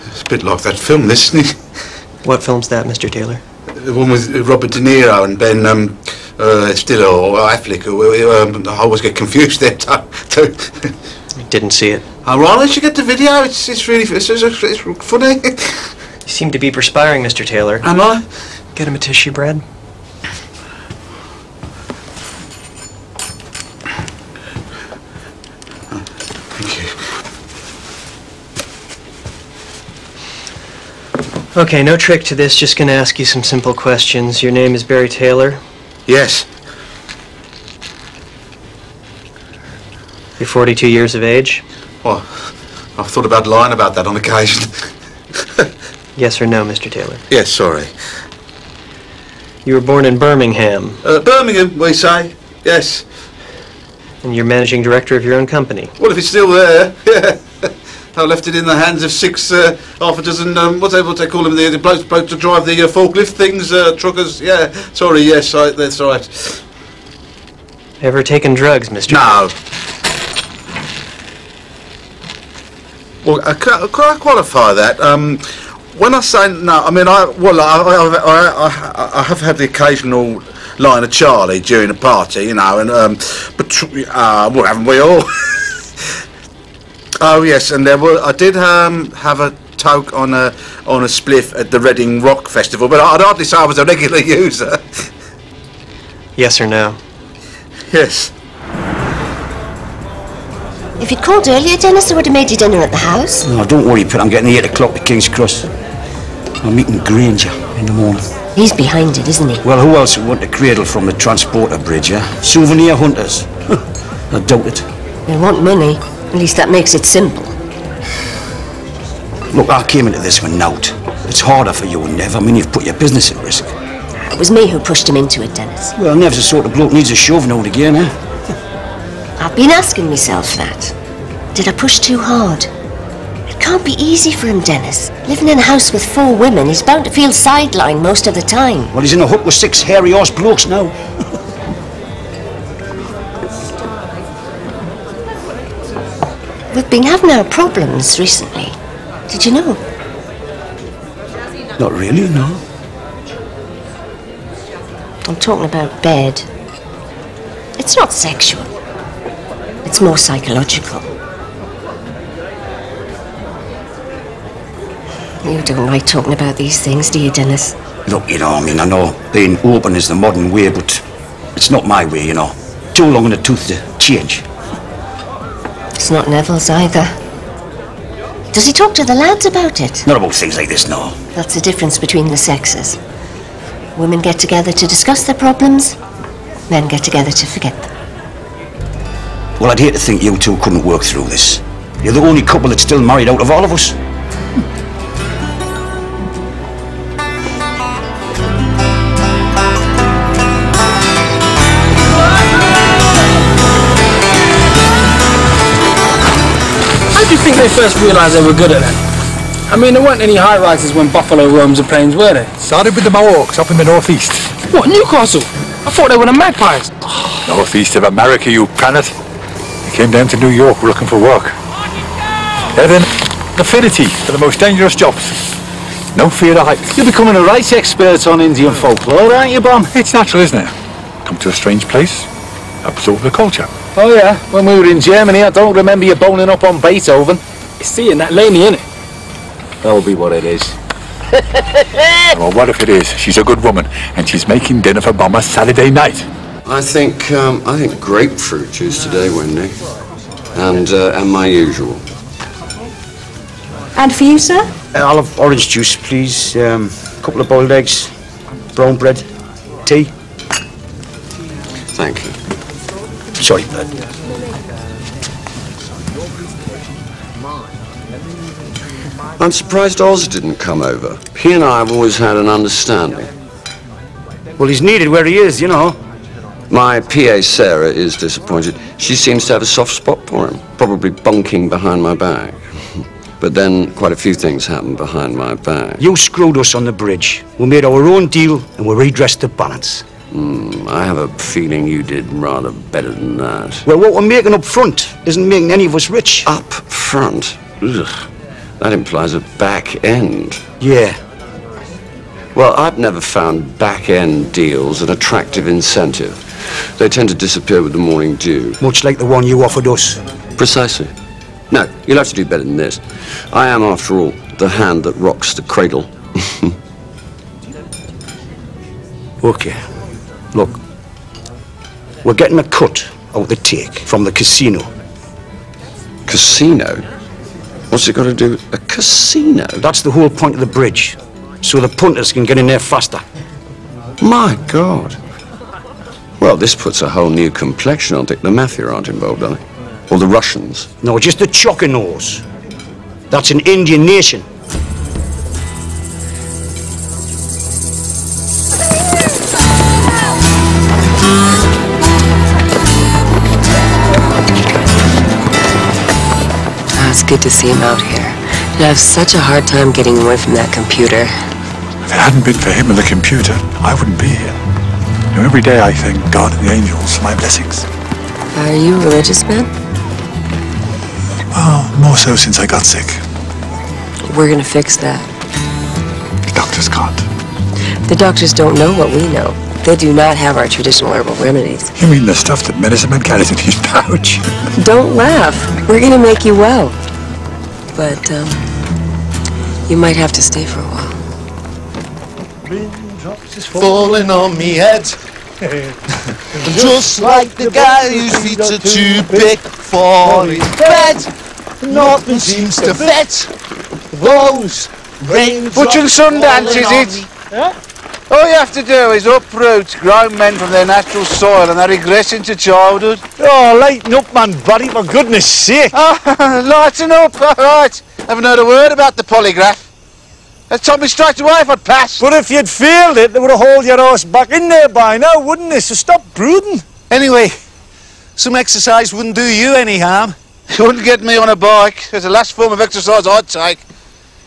It's a bit like that film, this, isn't it? What film's that, Mr. Taylor? The one with Robert De Niro and Ben Stiller or Affleck. I always get confused there. Didn't see it. Oh, right, you should get the video. It's really it's funny. You seem to be perspiring, Mr. Taylor. Am I? Get him a tissue, Brad. Okay, no trick to this, just gonna ask you some simple questions. Your name is Barry Taylor? Yes. You're 42 years of age? Well, I've thought about lying about that on occasion. Yes or no, Mr. Taylor? Yes, sorry. You were born in Birmingham? Birmingham, we say, yes. And you're managing director of your own company? Well, if it's still there, yeah. I left it in the hands of half a dozen, what they call them, the blokes to drive the forklift things, truckers, yeah. Sorry, yes, that's right. Ever taken drugs, Mr. No. Well, can I qualify that? When I say no, I mean, I have had the occasional line of Charlie during a party, you know, and, well, haven't we all? Oh yes, and I did have a toke on a spliff at the Reading Rock Festival, but I'd hardly say I was a regular user. Yes or no? Yes. If you'd called earlier, Dennis, I would have made you dinner at the house. No, don't worry, Pet. I'm getting the 8 o'clock to King's Cross. I'm meeting Granger in the morning. He's behind it, isn't he? Well, who else would want a cradle from the transporter bridge, eh? Souvenir hunters. I doubt it. They want money. At least that makes it simple. Look, I came into this with nought. It's harder for you and Nev. I mean, you've put your business at risk. It was me who pushed him into it, Dennis. Well, Nev's the sort of bloke needs a shove now and again, eh? I've been asking myself that. Did I push too hard? It can't be easy for him, Dennis. Living in a house with 4 women, he's bound to feel sidelined most of the time. Well, he's in a hut with 6 hairy horse blokes now. We've been having our problems recently. Did you know? Not really, no. I'm talking about bed. It's not sexual. It's more psychological. You don't like talking about these things, do you, Dennis? Look, you know, I mean, I know being open is the modern way, but it's not my way, you know. Too long in the tooth to change. It's not Neville's either. Does he talk to the lads about it? Not about things like this, no. That's the difference between the sexes. Women get together to discuss their problems. Men get together to forget them. Well, I'd hate to think you two couldn't work through this. You're the only couple that's still married out of all of us. How do you think they first realised they were good at that? I mean, there weren't any high-rises when Buffalo roams the plains, were there? Started with the Mohawks up in the northeast. What, Newcastle? I thought they were the Magpies. Northeast of America, you planet. They came down to New York looking for work. They're an affinity for the most dangerous jobs. No fear of heights. You're becoming a right expert on Indian folklore, aren't you, Bum? It's natural, isn't it? Come to a strange place, absorb the culture. Oh, yeah. When we were in Germany, I don't remember you boning up on Beethoven. It's seeing that Laney, innit? That'll be what it is. Well, what if it is? She's a good woman, and she's making dinner for Bomber Saturday night. I think grapefruit juice today, Wendy, and my usual. And for you, sir? I'll have orange juice, please. A couple of boiled eggs, brown bread, tea. Thank you. Sorry, bud. I'm surprised Oz didn't come over. He and I have always had an understanding. Well, he's needed where he is, you know. My PA, Sarah, is disappointed. She seems to have a soft spot for him, probably bunking behind my back. But then quite a few things happened behind my back. You screwed us on the bridge. We made our own deal and we redressed the balance. I have a feeling you did rather better than that. Well, what we're making up front isn't making any of us rich. Up front? Ugh. That implies a back end. Yeah. Well, I've never found back-end deals an attractive incentive. They tend to disappear with the morning dew. Much like the one you offered us. Precisely. No, you'll have to do better than this. I am, after all, the hand that rocks the cradle. Okay. Look. We're getting a cut out the take from the casino. Casino? What's it got to do with a casino? That's the whole point of the bridge. So the punters can get in there faster. My God. Well, this puts a whole new complexion on it. The Mafia aren't involved, are they? Or the Russians? No, just the Choconos. That's an Indian nation. It's good to see him out here. And I have such a hard time getting away from that computer. If it hadn't been for him and the computer, I wouldn't be here. You know, every day I thank God and the angels for my blessings. Are you a religious man? Well, more so since I got sick. We're gonna fix that. The doctors can't. The doctors don't know what we know. They do not have our traditional herbal remedies. You mean the stuff that medicine man carries in his pouch? Don't laugh. We're gonna make you well. But, you might have to stay for a while. Falling on me head. Just like the guy whose feet are too big for his bed. Nothing seems to fit. Those raindrops. Butch and Sundance, is it? Yeah? All you have to do is uproot grown men from their natural soil and they regress into childhood. Oh, lighten up, man, buddy, for goodness sake. Oh, lighten up, all right. Haven't heard a word about the polygraph. They told me straight away if I'd passed. But if you'd failed it, they would have hauled your horse back in there by now, wouldn't they? So stop brooding. Anyway, some exercise wouldn't do you any harm. You wouldn't get me on a bike. It's the last form of exercise I'd take.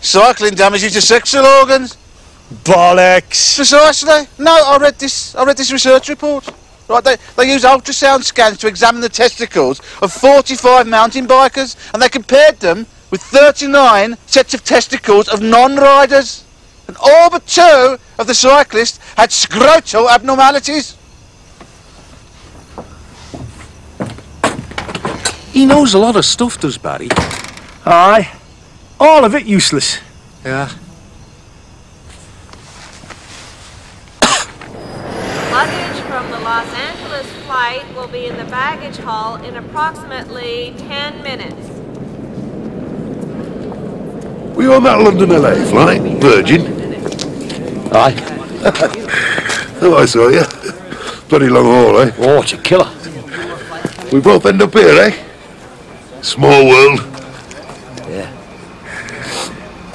Cycling damages your sexual organs. Bollocks. Precisely. No, I read this research report. Right, they use ultrasound scans to examine the testicles of 45 mountain bikers, and they compared them with 39 sets of testicles of non-riders. And all but 2 of the cyclists had scrotal abnormalities. He knows a lot of stuff, does Barry? Aye. All of it useless. Yeah. Luggage from the Los Angeles flight will be in the baggage hall in approximately 10 minutes. Were you on that London-LA flight, Virgin? Aye. Oh, I saw you. Bloody long haul, eh? Oh, it's a killer. We both end up here, eh? Small world. Yeah.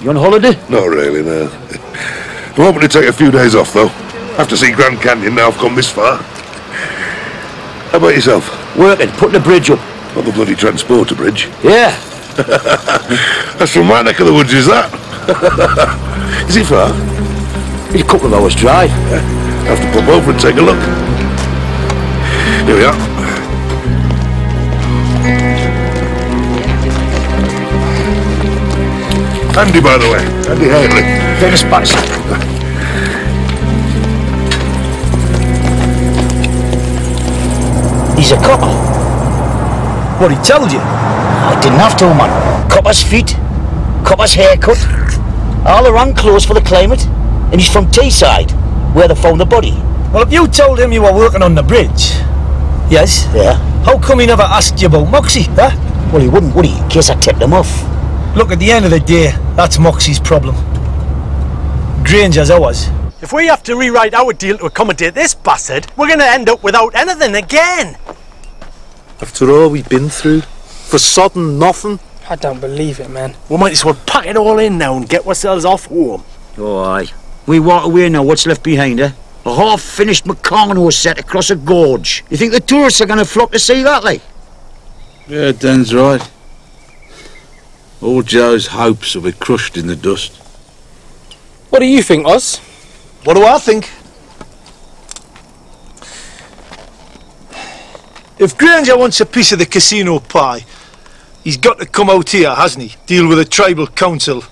You on holiday? Not really, no. I'm hoping to take a few days off, though. Have to see Grand Canyon now I've come this far. How about yourself? Working, putting the bridge up. Not the bloody transporter bridge. Yeah. That's from my neck of the woods, is that? Is it far? It's a couple of hours drive. Yeah. Have to pop over and take a look. Here we are. Andy, by the way. Andy Haley. Very spicy. He's a copper. What, he told you? I didn't have to, man. Copper's feet, copper's haircut, all the wrong clothes for the climate, and he's from Teesside, where they found the body. Well, if you told him you were working on the bridge, yes? Yeah. How come he never asked you about Moxey, huh? Well, he wouldn't, would he, in case I tipped him off? Look, at the end of the day, that's Moxey's problem. Granger's ours. If we have to rewrite our deal to accommodate this bastard, we're going to end up without anything again. After all we've been through, for sodden nothing. I don't believe it, man. We might as well pack it all in now and get ourselves off home. Oh, aye. We walk away now, what's left behind, eh? A half-finished Meccano set across a gorge. You think the tourists are going to flock to see that, like? Yeah, Dan's right. All Joe's hopes will be crushed in the dust. What do you think, Oz? What do I think? If Granger wants a piece of the casino pie, He's got to come out here, hasn't he? Deal with the tribal council.